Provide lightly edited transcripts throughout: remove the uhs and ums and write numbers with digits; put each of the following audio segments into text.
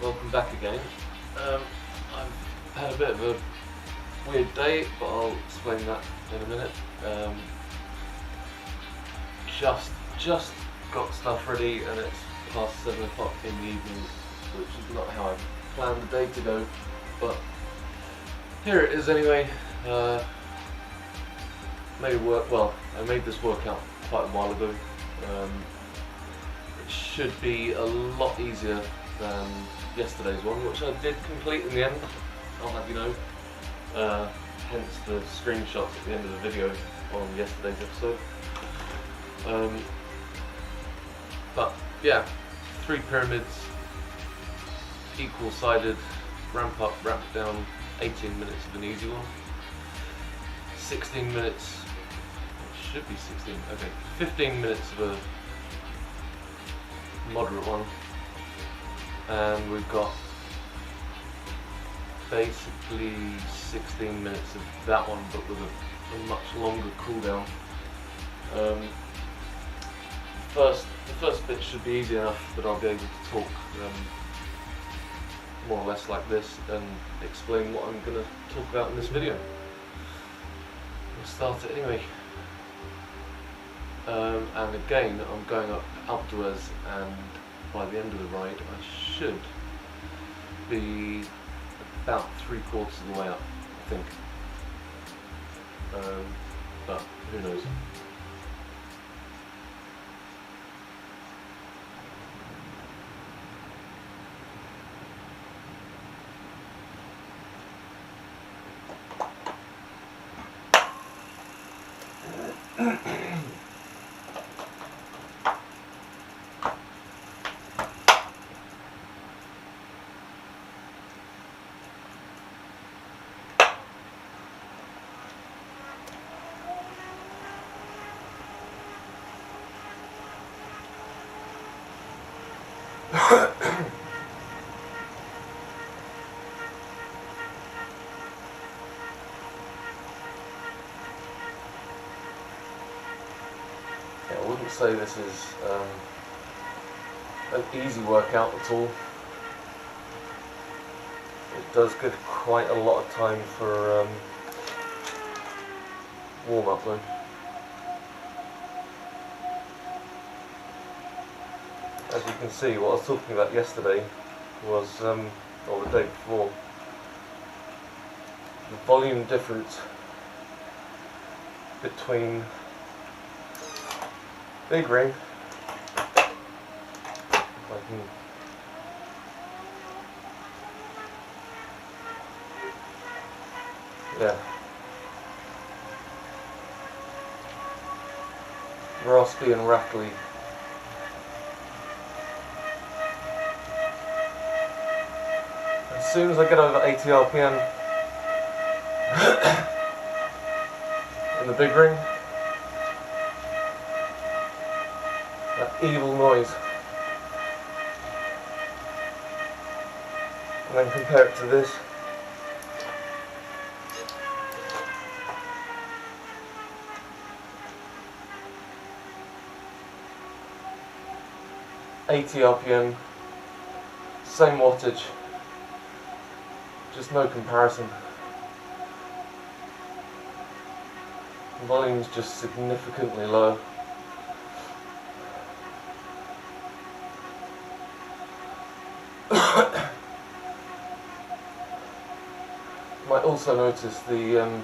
welcome back again. I've had a bit of a weird day, but I'll explain that in a minute. Just got stuff ready and it's past 7 o'clock in the evening, which is not how I planned the day to go, but here it is anyway. I made this workout quite a while ago. It should be a lot easier than yesterday's one, which I did complete in the end, I'll have you know. Hence the screenshots at the end of the video on yesterday's episode. But yeah, 3 pyramids, equal sided, ramp up, ramp down, 18 minutes of an easy one, 16 minutes, it should be 16, okay, 15 minutes of a moderate one, and we've got basically 16 minutes of that one, but with a much longer cooldown. The first bit should be easy enough that I'll be able to talk more or less like this and explain what I'm going to talk about in this video. We'll start it anyway. And again, I'm going up outdoors, and by the end of the ride I should be about 3/4 of the way up, I think. But who knows. I wouldn't say this is an easy workout at all. It does give quite a lot of time for warm up though. As you can see, what I was talking about yesterday was, or the day before, the volume difference between big ring, if I can, yeah, raspy and rattly. As soon as I get over 80 RPM in the big ring, that evil noise, and then compare it to this. $80 RPM, same wattage, just no comparison. The volume's just significantly lower. Might also notice the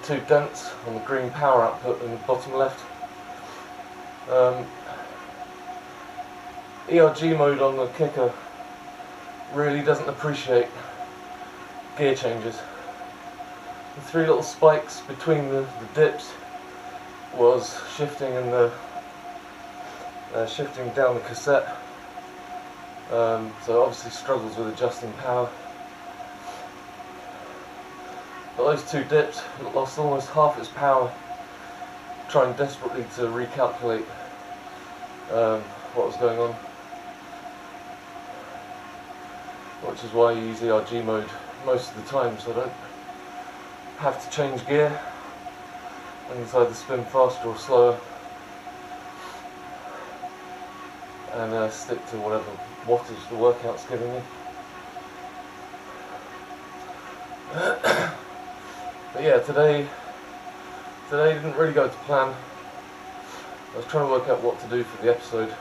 2 dents on the green power output in the bottom left. ERG mode on the kicker really doesn't appreciate gear changes. The 3 little spikes between the dips was shifting in the shifting down the cassette, so obviously struggles with adjusting power. But those 2 dips, it lost almost half its power trying desperately to recalculate what was going on, which is why I use ERG mode most of the time, so I don't have to change gear. I can either spin faster or slower and stick to whatever wattage the workout's giving me. But yeah, today didn't really go to plan. I was trying to work out what to do for the episode,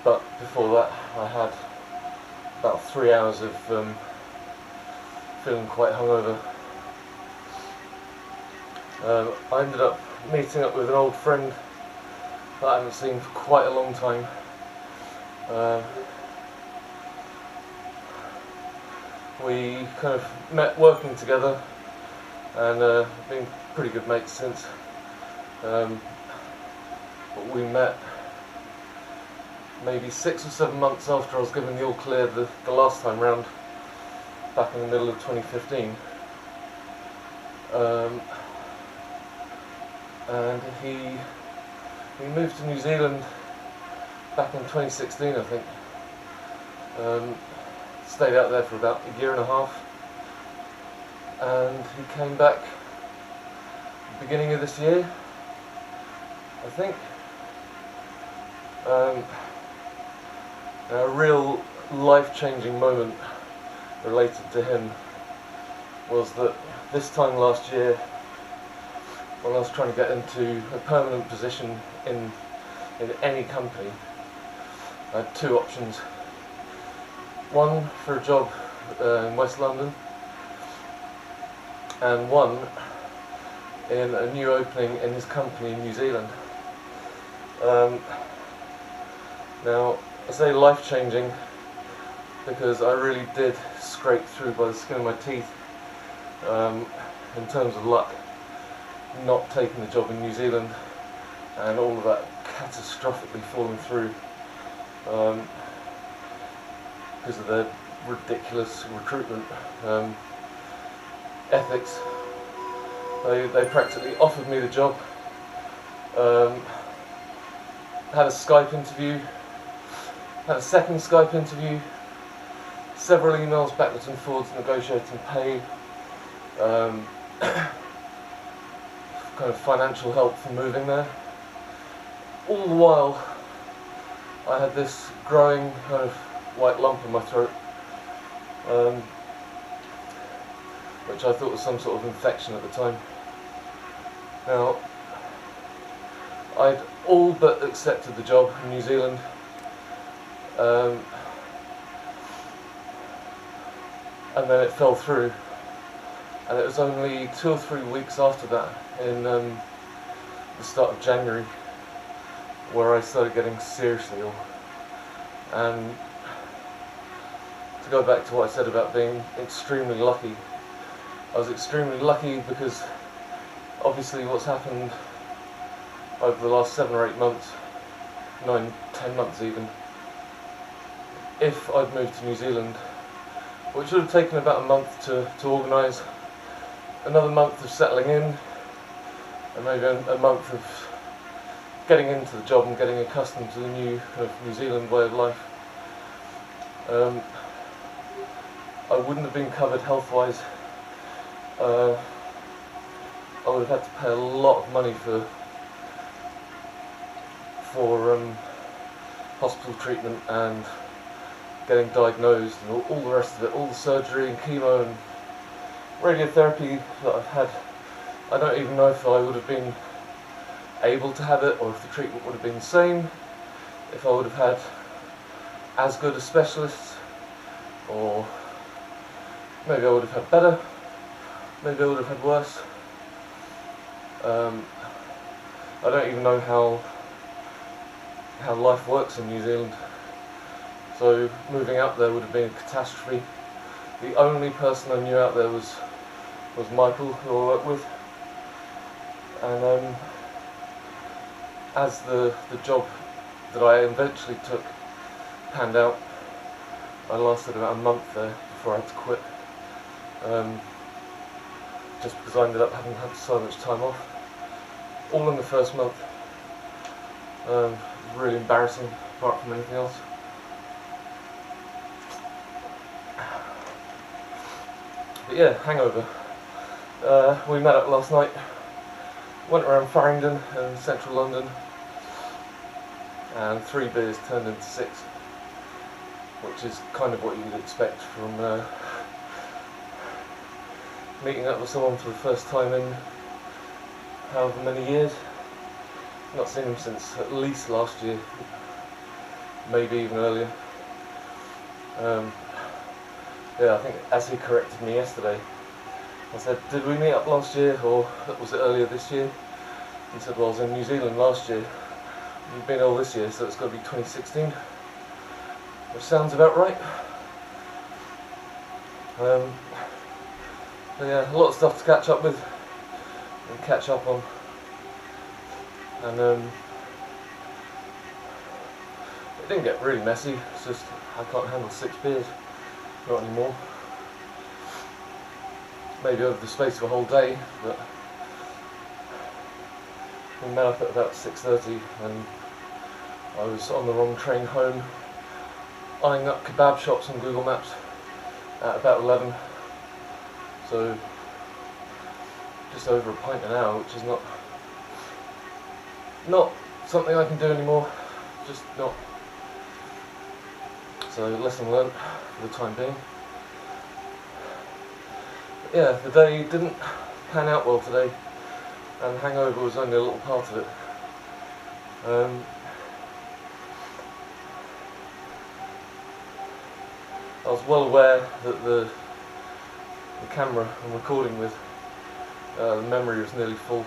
but before that I had about 3 hours of feeling quite hungover. I ended up meeting up with an old friend that I haven't seen for quite a long time. We kind of met working together and been pretty good mates since. But we met maybe 6 or 7 months after I was given the all clear the last time round, back in the middle of 2015. And he moved to New Zealand back in 2016, I think. Stayed out there for about a year and a half, and he came back beginning of this year, I think. A real life-changing moment related to him was that this time last year, when I was trying to get into a permanent position in any company, I had 2 options. One for a job in West London, and one in a new opening in his company in New Zealand. Now, I say life-changing because I really did scrape through by the skin of my teeth in terms of luck, not taking the job in New Zealand and all of that catastrophically falling through because of their ridiculous recruitment ethics. They practically offered me the job, had a Skype interview, had a second Skype interview, several emails backwards and forwards negotiating pay, kind of financial help for moving there. All the while I had this growing kind of white lump in my throat, which I thought was some sort of infection at the time. Now, I'd all but accepted the job in New Zealand, and then it fell through, and it was only 2 or 3 weeks after that, in the start of January, where I started getting seriously ill. And to go back to what I said about being extremely lucky, I was extremely lucky because obviously what's happened over the last 7 or 8 months, 9, 10 months even, if I'd moved to New Zealand, which would have taken about a month to organise, another month of settling in, and maybe a month of getting into the job and getting accustomed to the new kind of New Zealand way of life, I wouldn't have been covered health-wise. I would have had to pay a lot of money for hospital treatment and getting diagnosed and all the rest of it, all the surgery and chemo and radiotherapy that I've had. I don't even know if I would have been able to have it, or if the treatment would have been the same, if I would have had as good a specialist, or maybe I would have had better, maybe I would have had worse. I don't even know how life works in New Zealand. So moving out there would have been a catastrophe. The only person I knew out there was Michael, who I work with. And as the job that I eventually took panned out, I lasted about a month there before I had to quit. Just because I ended up having had so much time off, all in the first month. It was really embarrassing, apart from anything else. But yeah, hangover. We met up last night, went around Farringdon in central London, and 3 beers turned into 6. which is kind of what you'd expect from meeting up with someone for the first time in however many years. Not seen him since at least last year, maybe even earlier. Yeah, I think as he corrected me yesterday, I said, did we meet up last year or was it earlier this year? He said, well, I was in New Zealand last year. You've been ill this year, so it's got to be 2016. Which sounds about right. But yeah, a lot of stuff to catch up with and catch up on. And it didn't get really messy, it's just I can't handle 6 beers. Not anymore. Maybe over the space of a whole day, but we met up at about 6:30 and I was on the wrong train home, eyeing up kebab shops on Google Maps at about 11. So just over a pint an hour, which is not something I can do anymore. Just not. So lesson learned for the time being. But yeah, the day didn't pan out well today, and hangover was only a little part of it. I was well aware that the camera I'm recording with, the memory was nearly full.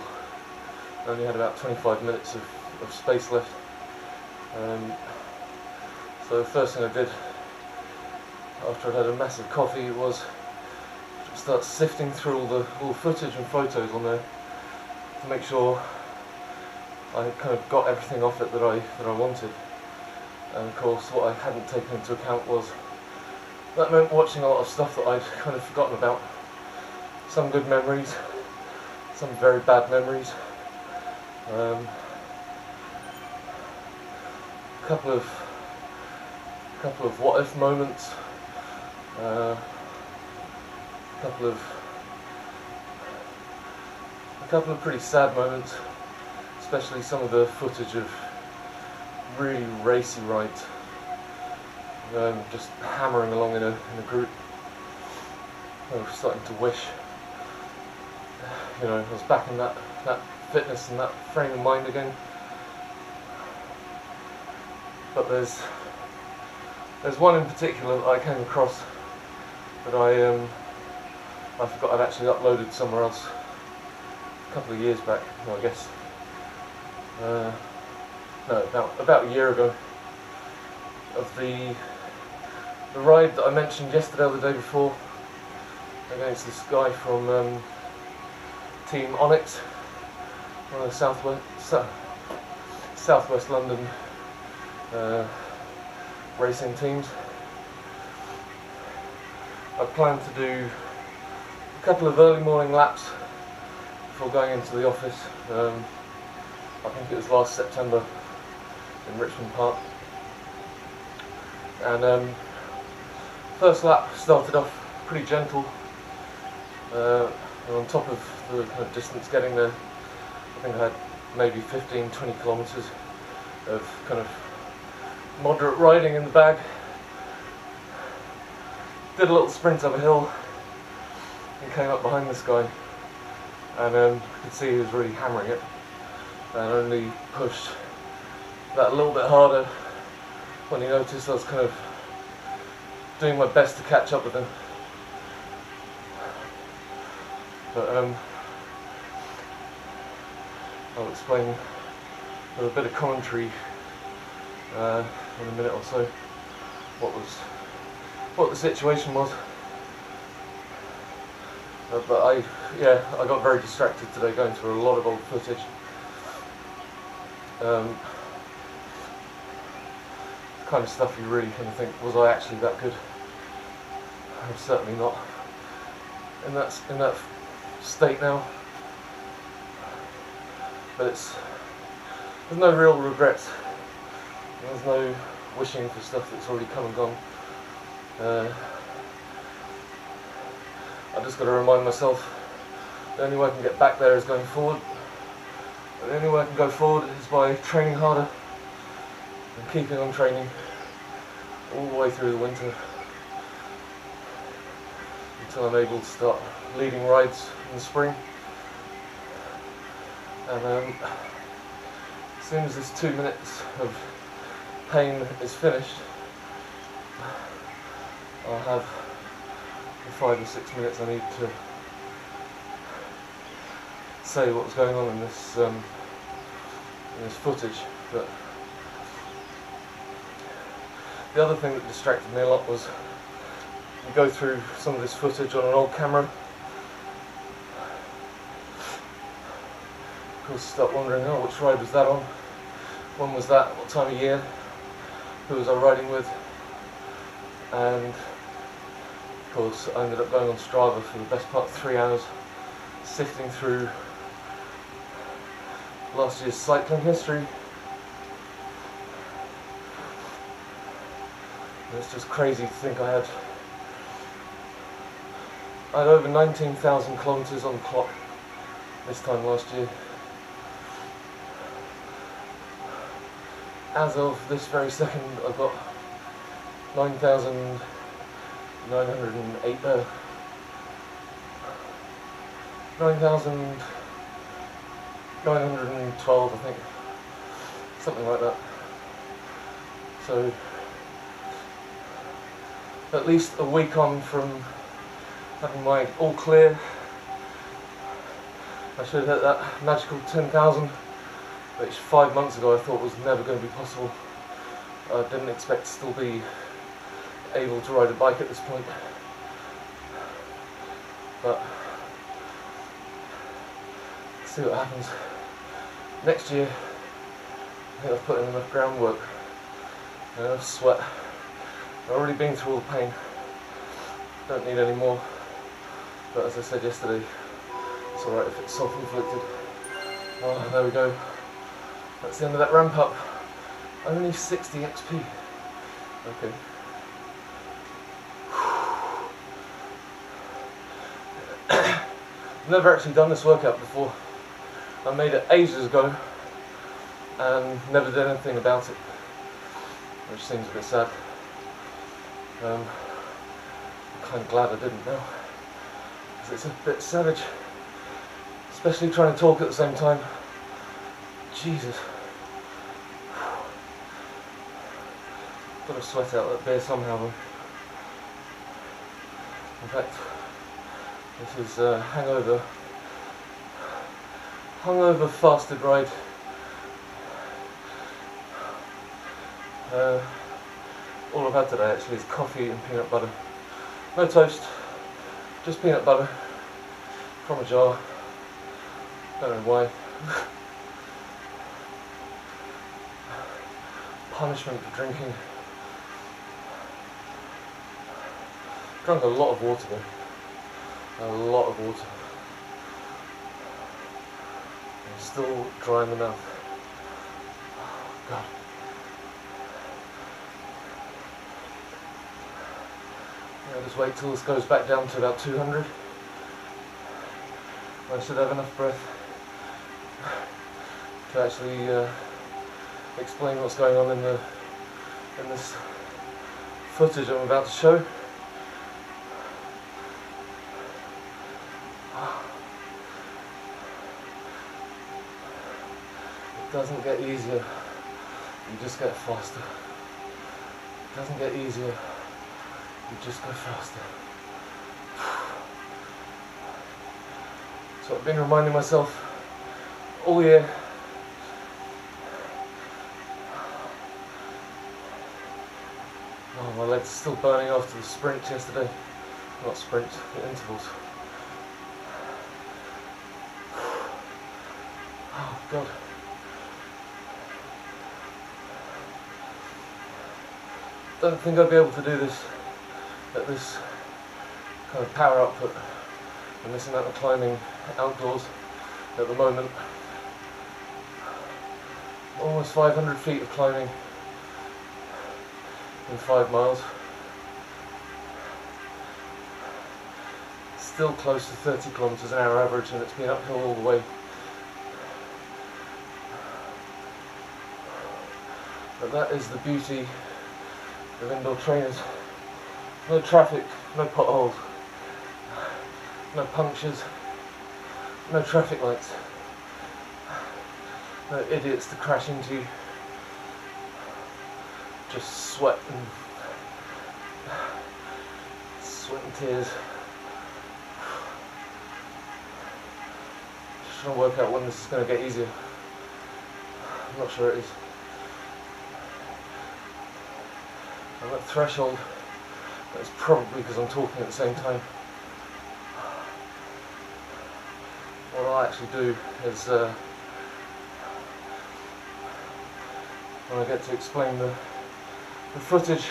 I only had about 25 minutes of space left. So the first thing I did after I'd had a massive coffee was start sifting through all the footage and photos on there to make sure I had kind of got everything off it that I wanted. And of course what I hadn't taken into account was that meant watching a lot of stuff that I'd kind of forgotten about. Some good memories, some very bad memories. A couple of what if moments, a couple of pretty sad moments, especially some of the footage of really racy rides, just hammering along in a group. I was starting to wish, I was back in that fitness and that frame of mind again. But there's one in particular that I came across that I forgot I'd actually uploaded somewhere else a couple of years back. Well, I guess no, about a year ago, of the ride that I mentioned yesterday or the day before against this guy from Team Onyx, one of the Southwest London racing teams. I plan to do a couple of early morning laps before going into the office. I think it was last September in Richmond Park. And first lap started off pretty gentle. And on top of the kind of distance getting there, I think I had maybe 15-20 kilometres of kind of moderate riding in the bag. Did a little sprint up a hill and came up behind this guy, and I could see he was really hammering it, and only pushed that a little bit harder when he noticed I was kind of doing my best to catch up with him. But I'll explain with a bit of commentary in a minute or so what the situation was. But I got very distracted today going through a lot of old footage. Kind of stuff you really kind of think, was I actually that good? I'm certainly not in that state now. But there's no real regrets. There's no wishing for stuff that's already come and gone. I just got to remind myself the only way I can get back there is going forward. The only way I can go forward is by training harder and keeping on training all the way through the winter until I'm able to start leading rides in the spring. And as soon as this 2 minutes of pain is finished, I'll have the 5 or 6 minutes I need to say what was going on in this footage. But the other thing that distracted me a lot was you go through some of this footage on an old camera. Of course, start wondering, oh, which ride was that on? When was that? What time of year? Who was I riding with? And of course, I ended up going on Strava for the best part of 3 hours, sifting through last year's cycling history. And it's just crazy to think I had over 19,000 kilometers on the clock this time last year. As of this very second, I've got 9,908, 9,912, I think, something like that. So, at least a week on from having my all clear. I should have hit that magical 10,000, which 5 months ago I thought was never going to be possible. I didn't expect to still be able to ride a bike at this point. But let's see what happens. Next year, I think I've put in enough groundwork, enough sweat. I've already been through all the pain. Don't need any more. But as I said yesterday, it's alright if it's self-inflicted. Oh, there we go. That's the end of that ramp up. Only 60 XP. Okay. Never actually done this workout before. I made it ages ago and never did anything about it, which seems a bit sad. I'm kind of glad I didn't now, because it's a bit savage, especially trying to talk at the same time. Jesus. Got to sweat out that beer somehow though. In fact, this is a hungover fasted ride. All I've had today actually is coffee and peanut butter. No toast, just peanut butter from a jar. Don't know why. Punishment for drinking. Drunk a lot of water though. A lot of water. I'm still dry in the mouth. Oh, God. I'll just wait till this goes back down to about 200. I should have enough breath to actually explain what's going on in this footage I'm about to show. It doesn't get easier, you just get faster. It doesn't get easier, you just go faster. So I've been reminding myself all year. Oh, my legs are still burning after the sprint yesterday. Not sprint, the intervals. Oh God. Don't think I'd be able to do this at this kind of power output and this amount of climbing outdoors at the moment. Almost 500 feet of climbing in 5 miles. Still close to 30 kilometers an hour average, and it's been uphill all the way. But that is the beauty with indoor trainers. No traffic, no potholes, no punctures, no traffic lights, no idiots to crash into you. Just sweat and tears. Just trying to work out when this is going to get easier. I'm not sure it is. I'm at threshold. That's probably because I'm talking at the same time. What I'll actually do is when I get to explain the footage,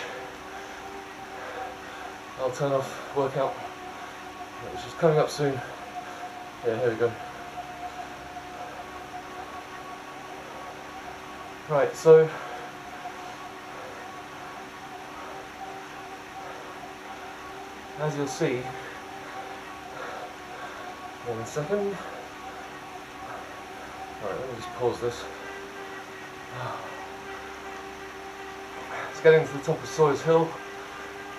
I'll turn off workout, which is coming up soon. Yeah, here we go. Right, so as you'll see, one second. Alright, let me just pause this. It's getting to the top of Sawyers Hill.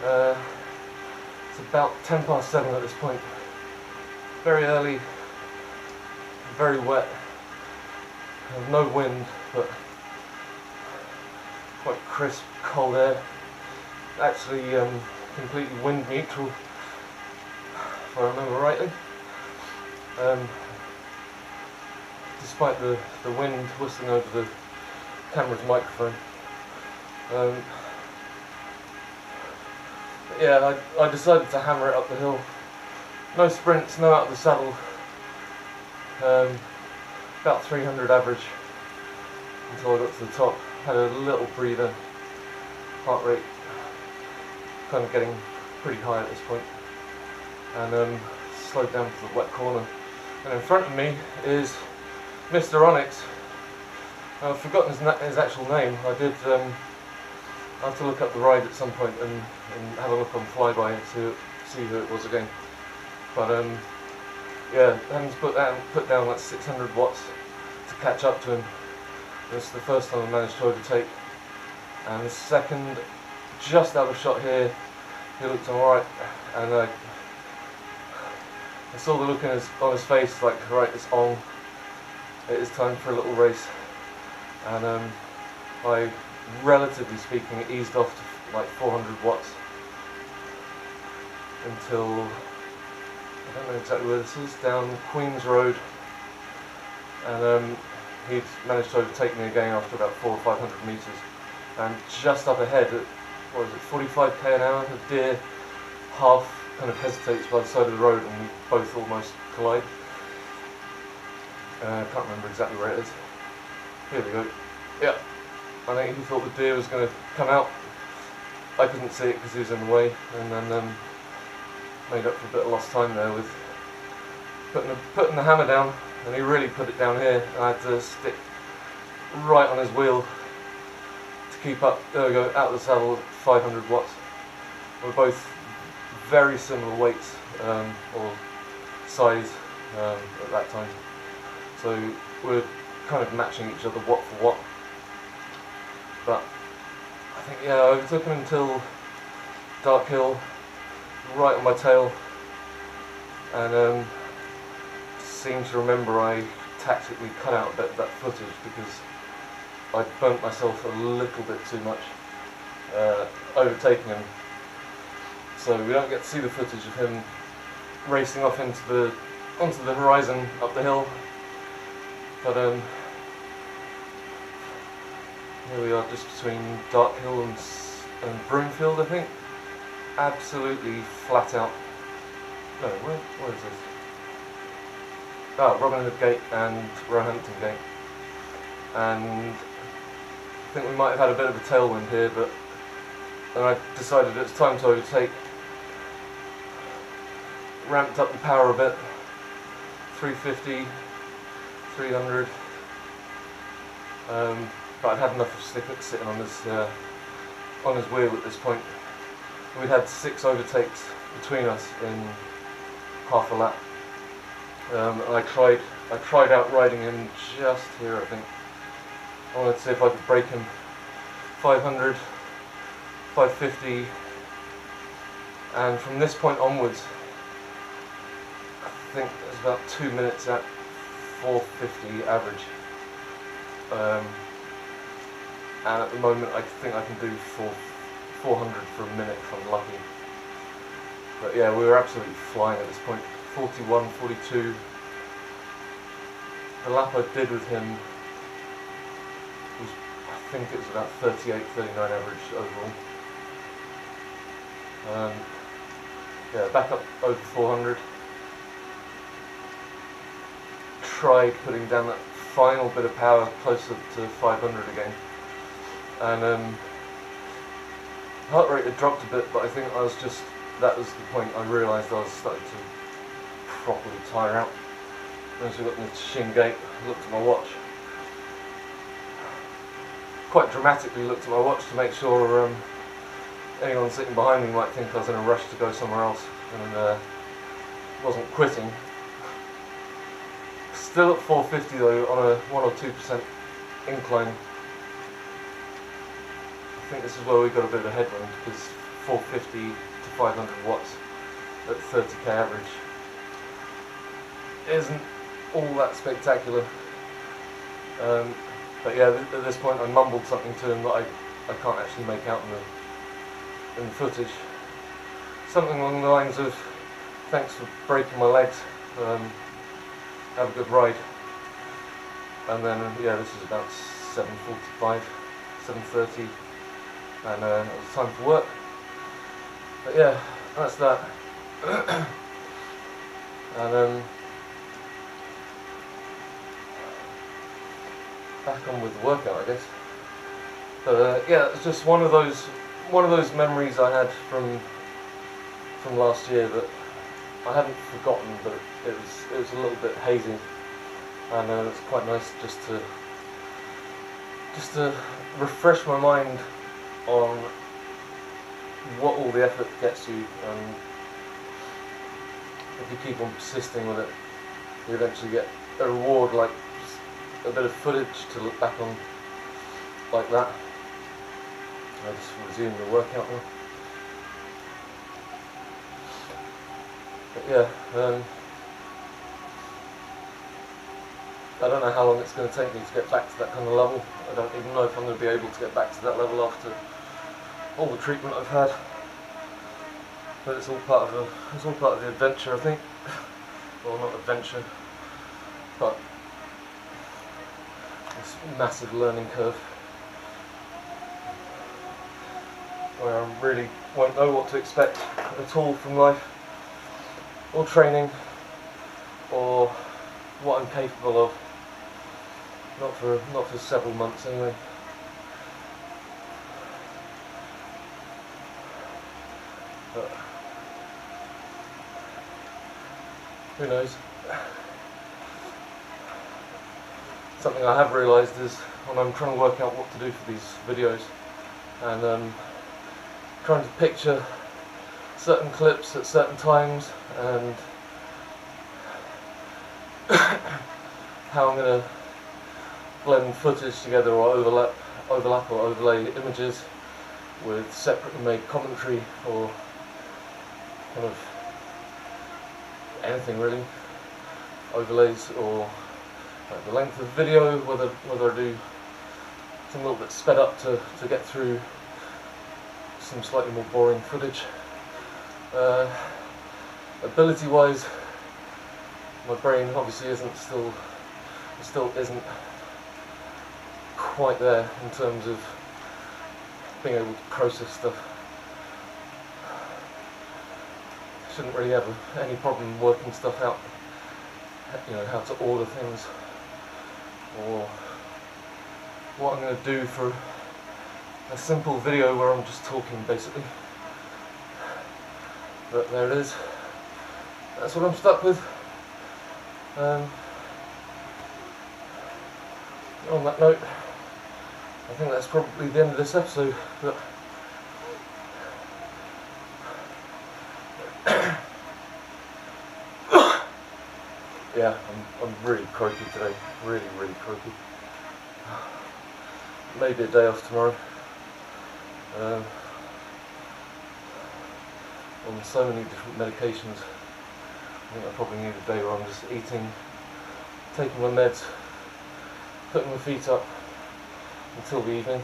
It's about 7 at this point. Very early, very wet, no wind, but quite crisp, cold air. Actually completely wind neutral, if I remember rightly. Despite the wind whistling over the camera's microphone. Yeah, I decided to hammer it up the hill. No sprints, no out of the saddle. About 300 average until I got to the top. Had a little breather. Heart rate kind of getting pretty high at this point. And slowed down to the wet corner. And in front of me is Mr. Onyx. I've forgotten his actual name. I did. I'll have to look up the ride at some point and have a look on Flyby and see who it was again. But yeah, having to put down like 600 watts to catch up to him. This is the first time I managed to overtake. And the second, just out of shot here, he looked alright. And I saw the look on his face, like, right, it's on. It is time for a little race. And I, relatively speaking, eased off to like 400 watts until, I don't know exactly where this is, down Queen's Road. And he'd managed to overtake me again after about 400 or 500 metres. And just up ahead, at, what is it, 45k an hour, a deer half kind of hesitates by the side of the road and we both almost collide. I can't remember exactly where it is. Here we go. Yeah. I think he thought the deer was going to come out. I couldn't see it because he was in the way, and then made up for a bit of lost time there with putting the hammer down, and he really put it down here, and I had to stick right on his wheel to keep up. There we go, out of the saddle at 500 watts. We're both very similar weights or size at that time, so we're kind of matching each other watt for watt. But I think, yeah, I overtook him until Dark Hill, right on my tail, and seem to remember I tactically cut out a bit of that footage because I burnt myself a little bit too much overtaking him. So we don't get to see the footage of him racing off onto the horizon up the hill. But here we are, just between Dark Hill and Broomfield, I think. Absolutely flat out. No, where is this? Ah, Robin Hood Gate and Roehampton Gate. And I think we might have had a bit of a tailwind here, but then I decided it's time to overtake. Ramped up the power a bit. 350, 300. But I'd had enough of sitting on his wheel at this point. We'd had 6 overtakes between us in half a lap. And I tried out riding him just here, I think. I wanted to see if I could break him 500 550, and from this point onwards I think there's about 2 minutes at 450 average, and at the moment I think I can do 400 for a minute if I'm lucky. But yeah, we were absolutely flying at this point. 41, 42. The lap I did with him was, I think it was about 38, 39 average overall. Yeah, back up over 400. Tried putting down that final bit of power closer to 500 again, and heart rate had dropped a bit, but I think that was the point I realised I was starting to properly tire out. As we got in the shin gate, I looked at my watch. Quite dramatically looked at my watch to make sure anyone sitting behind me might think I was in a rush to go somewhere else, and wasn't quitting. Still at 450 though, on a 1 or 2% incline. I think this is where we got a bit of a headwind, because 450 to 500 watts at 30k average isn't all that spectacular. But yeah, at this point I mumbled something to him that I can't actually make out in the footage. Something along the lines of, "Thanks for breaking my legs, have a good ride." And then yeah, this is about 7:45, 7:30, and it was time for work. But yeah, that's that. And back on with the workout, I guess. But yeah, it's just one of those memories I had from last year that I haven't forgotten, but it was a little bit hazy, and it's quite nice just to refresh my mind on what all the effort gets you, and if you keep on persisting with it, you eventually get a reward, like a bit of footage to look back on like that. I'll just resume the workout now. But yeah, I don't know how long it's going to take me to get back to that kind of level. I don't even know if I'm going to be able to get back to that level after all the treatment I've had. But it's all part of the adventure, I think. Well, not adventure, but this massive learning curve where I really won't know what to expect at all from life, or training, or what I'm capable of. Not for several months anyway. But who knows? Something I have realised is when I'm trying to work out what to do for these videos, and trying to picture certain clips at certain times, and how I'm going to blend footage together, or overlap or overlay images with separately made commentary, or kind of anything really, overlays, or like the length of the video, whether I do something a little bit sped up to get through some slightly more boring footage. Ability wise, my brain obviously still isn't quite there in terms of being able to process stuff. Shouldn't really have any problem working stuff out, you know, how to order things, or what I'm going to do for a simple video where I'm just talking basically. But there it is. That's what I'm stuck with. On that note, I think that's probably the end of this episode. But yeah, I'm really croaky today. Really croaky. Maybe a day off tomorrow. on so many different medications. I think I probably need a day where I'm just eating, taking my meds, putting my feet up until the evening,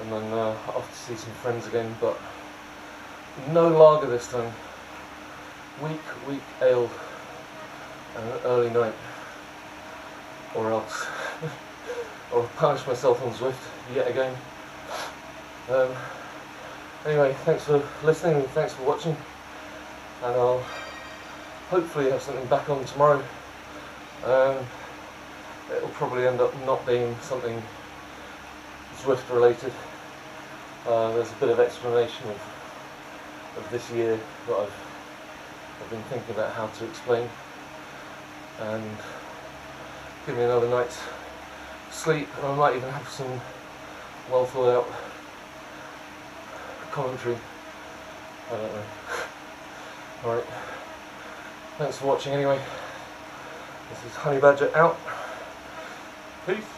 and then off to see some friends again, but no lager this time. Weak ale and an early night, or else I'll punish myself on Zwift yet again. Anyway, thanks for listening and thanks for watching, and I'll hopefully have something back on tomorrow. It'll probably end up not being something Zwift related. There's a bit of explanation of this year that I've been thinking about how to explain, and give me another night's sleep, and I might even have some well thought out commentary. I don't know. Alright, thanks for watching anyway. This is Honey Badger out. Peace.